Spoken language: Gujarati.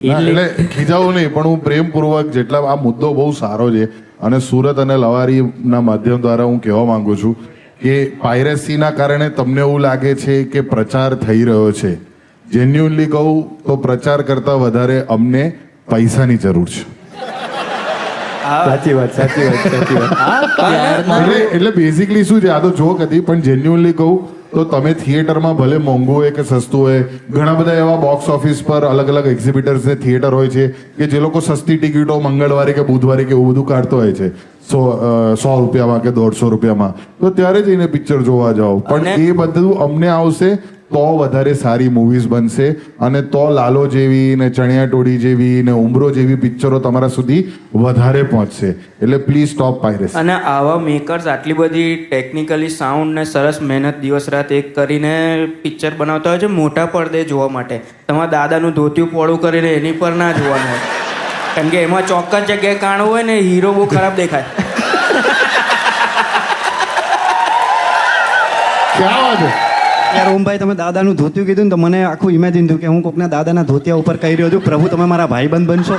એટલે ખીજાવું નહીં, પણ હું પ્રેમપૂર્વક જેટલા આ મુદ્દો બહુ સારો છે અને સુરત અને લવારીના માધ્યમ દ્વારા હું કહેવા માંગુ છું કે પાયરેસીના કારણે તમને એવું લાગે છે કે પ્રચાર થઈ રહ્યો છે. જેન્યુઅનલી કહું તો પ્રચાર કરતા વધારે અમને પૈસાની જરૂર છે. સાચી વાત. એટલે બેઝિકલી શું છે, આ તો જોક હતી, પણ જેન્યુઅનલી કહું તો તમે થિયેટરમાં ભલે મોંઘું હોય કે સસ્તું હોય, ઘણા બધા એવા બોક્સ ઓફિસ પર અલગ અલગ એક્ઝિબિટર્સ ને થિયેટર હોય છે કે જે લોકો સસ્તી ટિકિટો મંગળવારે કે બુધવારે કે એવું બધું કાઢતો હોય છે 100 રૂપિયામાં કે 150 રૂપિયામાં, તો ત્યારે જઈને પિક્ચર જોવા જાઓ. પણ એ બધું અમને આવશે તો વધારે સારી મૂવીઝ બનશે અને તો લાલો જેવી ને ચણિયાટોળી જેવી ને ઉમરો જેવી પિક્ચરો તમારા સુધી વધારે પહોંચશે. એટલે પ્લીઝ સ્ટોપ પાયરેસી. અને આવા મેકર્સ આટલી બધી ટેકનિકલી સાઉન્ડ ને સરસ મહેનત દિવસ રાત એક કરીને પિક્ચર બનાવતા હોય છે મોટા પડદે જોવા માટે. તમારા દાદાનું ધોતિયું પોળું કરીને એની પર ના જોવાનું હોય, કેમ કે એમાં ચોક્કસ જગ્યાએ કાણું હોય ને હીરો બહુ ખરાબ દેખાય. ક્યાં વાત છે યાર ઓમભાઈ, તમે દાદાનું ધોતિયું કીધું ને તો મને આખું ઇમેજિન થયું કે હું કોકના દાદાના ધોતિયા ઉપર કહી રહ્યો છું, પ્રભુ તમે મારા ભાઈબંધ બનશો.